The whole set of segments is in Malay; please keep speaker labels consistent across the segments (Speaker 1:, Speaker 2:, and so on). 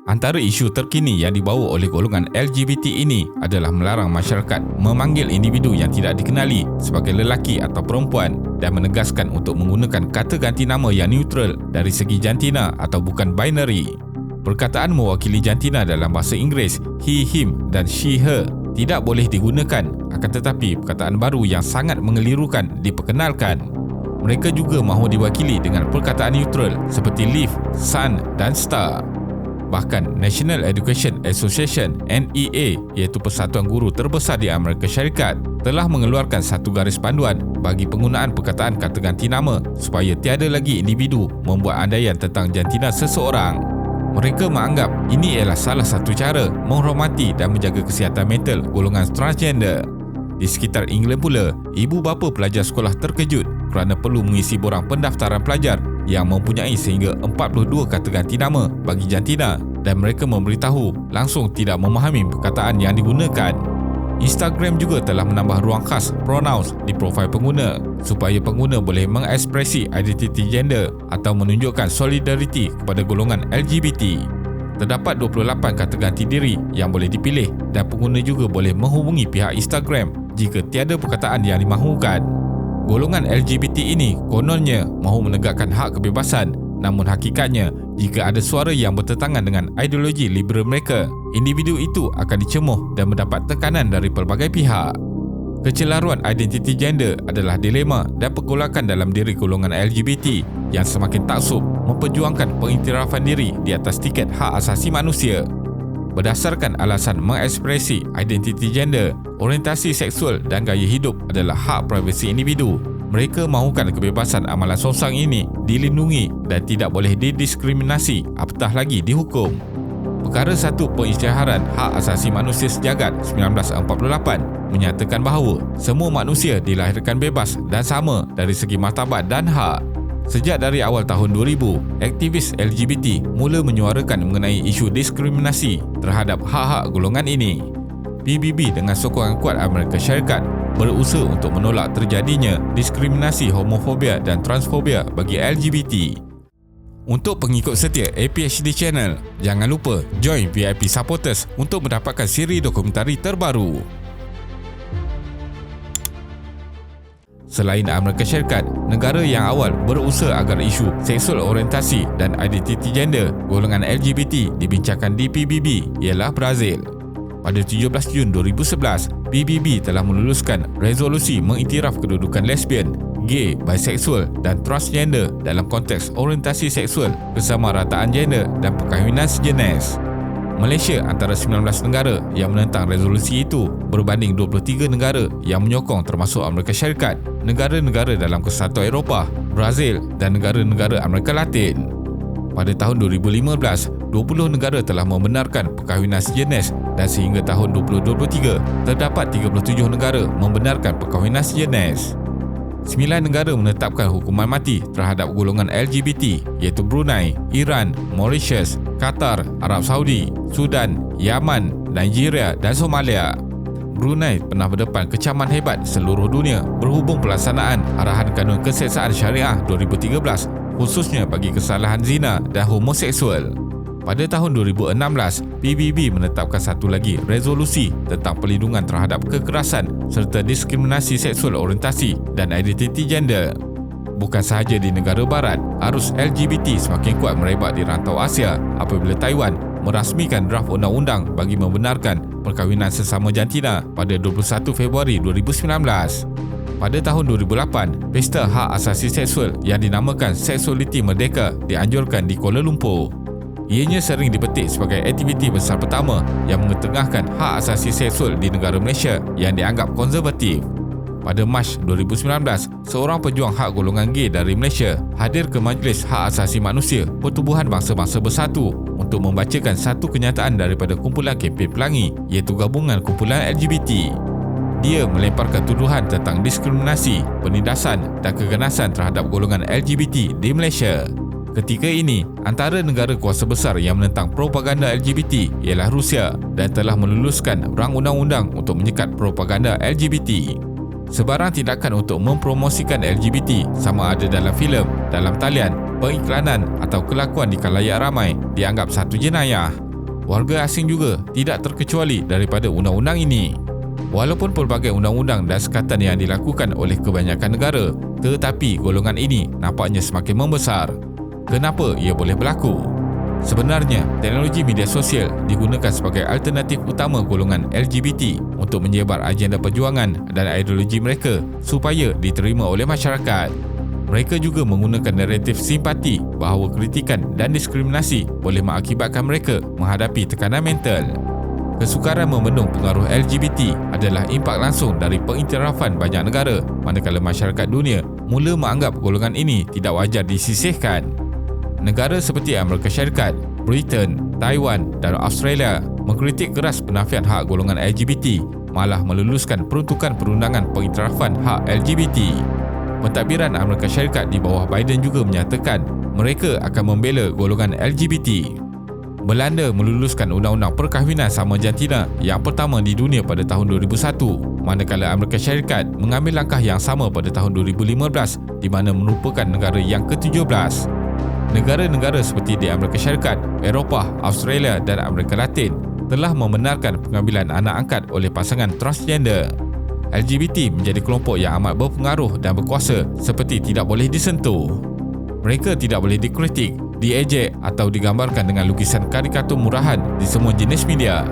Speaker 1: Antara isu terkini yang dibawa oleh golongan LGBT ini adalah melarang masyarakat memanggil individu yang tidak dikenali sebagai lelaki atau perempuan dan menegaskan untuk menggunakan kata ganti nama yang neutral dari segi jantina atau bukan binary. Perkataan mewakili jantina dalam bahasa Inggeris, he, him dan she, her tidak boleh digunakan, akan tetapi perkataan baru yang sangat mengelirukan diperkenalkan. Mereka juga mahu diwakili dengan perkataan neutral seperti leaf, sun dan star. Bahkan National Education Association (NEA) iaitu persatuan guru terbesar di Amerika Syarikat telah mengeluarkan satu garis panduan bagi penggunaan perkataan kata ganti nama supaya tiada lagi individu membuat andaian tentang jantina seseorang. Mereka menganggap ini ialah salah satu cara menghormati dan menjaga kesihatan mental golongan transgender. Di sekitar England pula, ibu bapa pelajar sekolah terkejut kerana perlu mengisi borang pendaftaran pelajar yang mempunyai sehingga 42 kata ganti nama bagi jantina dan mereka memberitahu langsung tidak memahami perkataan yang digunakan. Instagram juga telah menambah ruang khas pronouns di profil pengguna supaya pengguna boleh mengekspresi identiti gender atau menunjukkan solidariti kepada golongan LGBT. Terdapat 28 kata ganti diri yang boleh dipilih dan pengguna juga boleh menghubungi pihak Instagram jika tiada perkataan yang dimahukan. Golongan LGBT ini kononnya mahu menegakkan hak kebebasan, namun hakikatnya jika ada suara yang bertentangan dengan ideologi liberal mereka, individu itu akan dicemuh dan mendapat tekanan dari pelbagai pihak. Kecelaruan identiti gender adalah dilema dan pergolakan dalam diri golongan LGBT yang semakin taksub memperjuangkan pengiktirafan diri di atas tiket hak asasi manusia. Berdasarkan alasan mengekspresi identiti gender, orientasi seksual dan gaya hidup adalah hak privasi individu. Mereka mahukan kebebasan amalan songsang ini dilindungi dan tidak boleh didiskriminasi, apatah lagi dihukum. Perkara 1 Pengisytiharan Hak Asasi Manusia Sejagat 1948 menyatakan bahawa semua manusia dilahirkan bebas dan sama dari segi martabat dan hak. Sejak dari awal tahun 2000, aktivis LGBT mula menyuarakan mengenai isu diskriminasi terhadap hak-hak golongan ini. PBB dengan sokongan kuat Amerika Syarikat berusaha untuk menolak terjadinya diskriminasi homofobia dan transfobia bagi LGBT. Untuk pengikut setia APHD Channel, jangan lupa join VIP Supporters untuk mendapatkan siri dokumentari terbaru. Selain Amerika Syarikat, negara yang awal berusaha agar isu seksual orientasi dan identiti gender golongan LGBT dibincangkan di PBB ialah Brazil. Pada 17 Jun 2011, PBB telah meluluskan resolusi mengiktiraf kedudukan lesbian, gay, biseksual dan transgender dalam konteks orientasi seksual, kesamarataan gender dan perkahwinan sejenis. Malaysia antara 19 negara yang menentang resolusi itu berbanding 23 negara yang menyokong termasuk Amerika Syarikat, negara-negara dalam Kesatuan Eropah, Brazil dan negara-negara Amerika Latin. Pada tahun 2015, 20 negara telah membenarkan perkahwinan sejenis dan sehingga tahun 2023, terdapat 37 negara membenarkan perkahwinan sejenis. 9 negara menetapkan hukuman mati terhadap golongan LGBT iaitu Brunei, Iran, Mauritius, Qatar, Arab Saudi, Sudan, Yaman, Nigeria dan Somalia. Brunei pernah berdepan kecaman hebat seluruh dunia berhubung pelaksanaan arahan kanun keseksaan syariah 2013 khususnya bagi kesalahan zina dan homoseksual. Pada tahun 2016, PBB menetapkan satu lagi resolusi tentang perlindungan terhadap kekerasan serta diskriminasi seksual orientasi dan identiti gender. Bukan sahaja di negara barat, arus LGBT semakin kuat merebak di rantau Asia apabila Taiwan merasmikan draft undang-undang bagi membenarkan perkahwinan sesama jantina pada 21 Februari 2019. Pada tahun 2008, Pesta Hak Asasi Seksual yang dinamakan Seksualiti Merdeka dianjurkan di Kuala Lumpur. Ianya sering dipetik sebagai aktiviti besar pertama yang mengetengahkan hak asasi seksual di negara Malaysia yang dianggap konservatif. Pada Mac 2019, seorang pejuang hak golongan gay dari Malaysia hadir ke Majlis Hak Asasi Manusia Pertubuhan Bangsa-Bangsa Bersatu untuk membacakan satu kenyataan daripada kumpulan kempen pelangi iaitu Gabungan Kumpulan LGBT. Dia melemparkan tuduhan tentang diskriminasi, penindasan dan keganasan terhadap golongan LGBT di Malaysia. Ketika ini, antara negara kuasa besar yang menentang propaganda LGBT ialah Rusia dan telah meluluskan rang undang-undang untuk menyekat propaganda LGBT. Sebarang tindakan untuk mempromosikan LGBT sama ada dalam filem, dalam talian, pengiklanan atau kelakuan di khalayak ramai dianggap satu jenayah. Warga asing juga tidak terkecuali daripada undang-undang ini. Walaupun pelbagai undang-undang dan sekatan yang dilakukan oleh kebanyakan negara, tetapi golongan ini nampaknya semakin membesar. Kenapa ia boleh berlaku? Sebenarnya, teknologi media sosial digunakan sebagai alternatif utama golongan LGBT untuk menyebar agenda perjuangan dan ideologi mereka supaya diterima oleh masyarakat. Mereka juga menggunakan naratif simpati bahawa kritikan dan diskriminasi boleh mengakibatkan mereka menghadapi tekanan mental. Kesukaran membendung pengaruh LGBT adalah impak langsung dari pengiktirafan banyak negara, manakala masyarakat dunia mula menganggap golongan ini tidak wajar disisihkan. Negara seperti Amerika Syarikat, Britain, Taiwan dan Australia mengkritik keras penafian hak golongan LGBT, malah meluluskan peruntukan perundangan pengiktirafan hak LGBT. Pentadbiran Amerika Syarikat di bawah Biden juga menyatakan mereka akan membela golongan LGBT. Belanda meluluskan undang-undang perkahwinan sama jantina yang pertama di dunia pada tahun 2001, manakala Amerika Syarikat mengambil langkah yang sama pada tahun 2015 di mana merupakan negara yang ke-17. Negara-negara seperti di Amerika Syarikat, Eropah, Australia dan Amerika Latin telah membenarkan pengambilan anak angkat oleh pasangan transgender. LGBT menjadi kelompok yang amat berpengaruh dan berkuasa seperti tidak boleh disentuh. Mereka tidak boleh dikritik, diejek atau digambarkan dengan lukisan karikatur murahan di semua jenis media.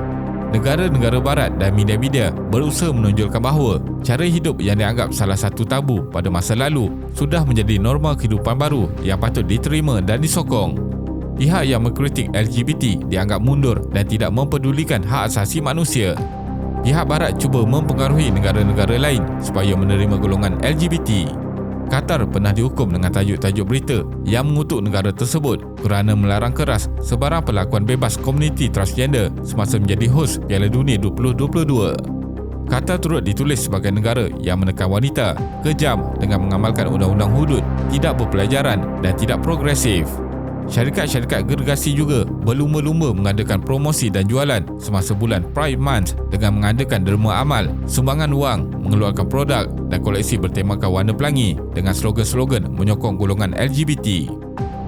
Speaker 1: Negara-negara barat dan media-media berusaha menonjolkan bahawa cara hidup yang dianggap salah satu tabu pada masa lalu sudah menjadi norma kehidupan baru yang patut diterima dan disokong. Pihak yang mengkritik LGBT dianggap mundur dan tidak mempedulikan hak asasi manusia. Pihak barat cuba mempengaruhi negara-negara lain supaya menerima golongan LGBT. Qatar pernah dihukum dengan tajuk-tajuk berita yang mengutuk negara tersebut kerana melarang keras sebarang perlakuan bebas komuniti transgender semasa menjadi hos Piala Dunia 2022. Qatar turut ditulis sebagai negara yang menekan wanita, kejam dengan mengamalkan undang-undang hudud, tidak berpelajaran dan tidak progresif. Syarikat-syarikat gergasi juga berlumba-lumba mengadakan promosi dan jualan semasa bulan Pride Month dengan mengadakan derma amal, sumbangan wang, mengeluarkan produk dan koleksi bertemakan warna pelangi dengan slogan-slogan menyokong golongan LGBT.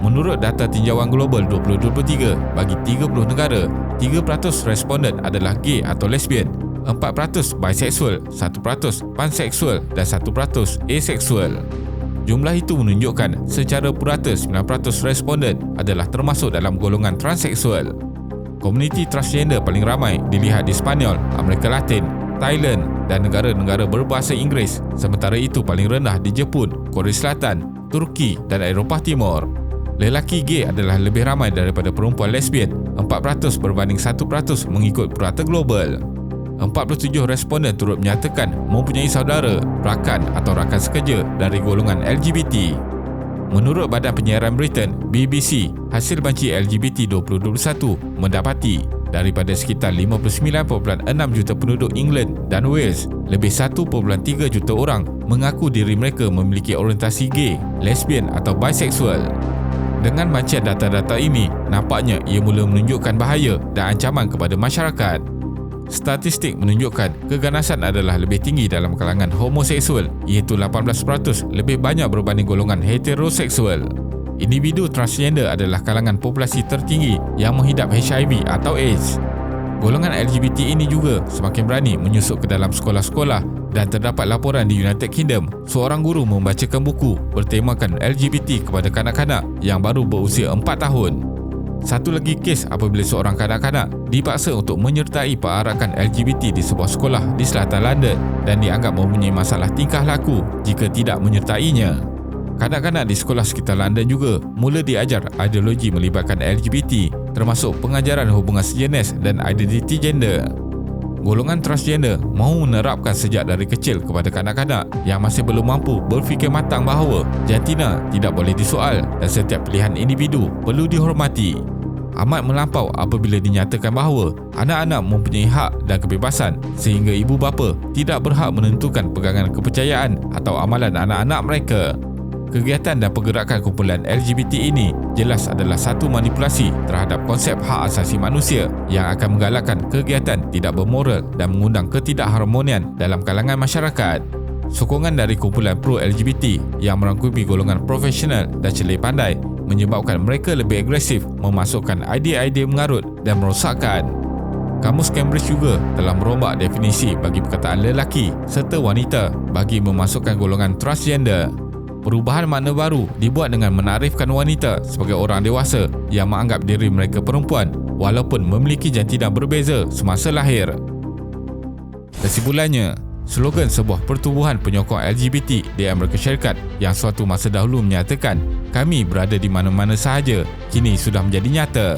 Speaker 1: Menurut data tinjauan global 2023 bagi 30 negara, 3% responden adalah gay atau lesbian, 4% bisexual, 1% panseksual dan 1% aseksual. Jumlah itu menunjukkan secara purata 9% responden adalah termasuk dalam golongan transseksual. Komuniti transgender paling ramai dilihat di Sepanyol, Amerika Latin, Thailand dan negara-negara berbahasa Inggeris, sementara itu paling rendah di Jepun, Korea Selatan, Turki dan Eropah Timur. Lelaki gay adalah lebih ramai daripada perempuan lesbian, 4% berbanding 1% mengikut purata global. 47 responden turut menyatakan mempunyai saudara, rakan atau rakan sekerja dari golongan LGBT. Menurut Badan Penyiaran Britain, BBC, hasil banci LGBT 2021 mendapati daripada sekitar 59.6 juta penduduk England dan Wales, lebih 1.3 juta orang mengaku diri mereka memiliki orientasi gay, lesbian atau bisexual. Dengan bancian data-data ini, nampaknya ia mula menunjukkan bahaya dan ancaman kepada masyarakat. Statistik menunjukkan keganasan adalah lebih tinggi dalam kalangan homoseksual, iaitu 18% lebih banyak berbanding golongan heteroseksual. Individu transgender adalah kalangan populasi tertinggi yang menghidap HIV atau AIDS. Golongan LGBT ini juga semakin berani menyusup ke dalam sekolah-sekolah dan terdapat laporan di United Kingdom seorang guru membacakan buku bertemakan LGBT kepada kanak-kanak yang baru berusia 4 tahun. Satu lagi kes apabila seorang kanak-kanak dipaksa untuk menyertai perarakan LGBT di sebuah sekolah di selatan London dan dianggap mempunyai masalah tingkah laku jika tidak menyertainya. Kanak-kanak di sekolah sekitar London juga mula diajar ideologi melibatkan LGBT, termasuk pengajaran hubungan sejenis dan identiti gender. Golongan transgender mahu menerapkan sejak dari kecil kepada kanak-kanak yang masih belum mampu berfikir matang bahawa jantina tidak boleh disoal dan setiap pilihan individu perlu dihormati. Amat melampau apabila dinyatakan bahawa anak-anak mempunyai hak dan kebebasan sehingga ibu bapa tidak berhak menentukan pegangan kepercayaan atau amalan anak-anak mereka. Kegiatan dan pergerakan kumpulan LGBT ini jelas adalah satu manipulasi terhadap konsep hak asasi manusia yang akan menggalakkan kegiatan tidak bermoral dan mengundang ketidakharmonian dalam kalangan masyarakat. Sokongan dari kumpulan pro-LGBT yang merangkumi golongan profesional dan celih pandai menyebabkan mereka lebih agresif memasukkan idea-idea mengarut dan merosakkan. Kamus Cambridge juga telah merombak definisi bagi perkataan lelaki serta wanita bagi memasukkan golongan transgender. Perubahan makna baru dibuat dengan menakrifkan wanita sebagai orang dewasa yang menganggap diri mereka perempuan walaupun memiliki jantina berbeza semasa lahir. Kesimpulannya, slogan sebuah pertubuhan penyokong LGBT di Amerika Syarikat yang suatu masa dahulu menyatakan kami berada di mana-mana sahaja kini sudah menjadi nyata.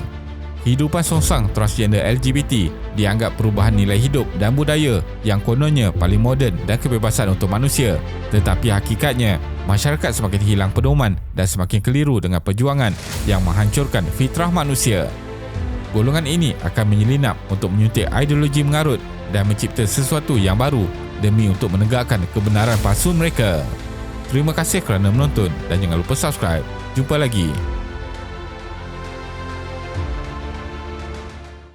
Speaker 1: Hidupan songsang transgender LGBT dianggap perubahan nilai hidup dan budaya yang kononnya paling moden dan kebebasan untuk manusia. Tetapi hakikatnya, masyarakat semakin hilang pedoman dan semakin keliru dengan perjuangan yang menghancurkan fitrah manusia. Golongan ini akan menyelinap untuk menyuntik ideologi mengarut dan mencipta sesuatu yang baru demi untuk menegakkan kebenaran palsu mereka. Terima kasih kerana menonton dan jangan lupa subscribe. Jumpa lagi.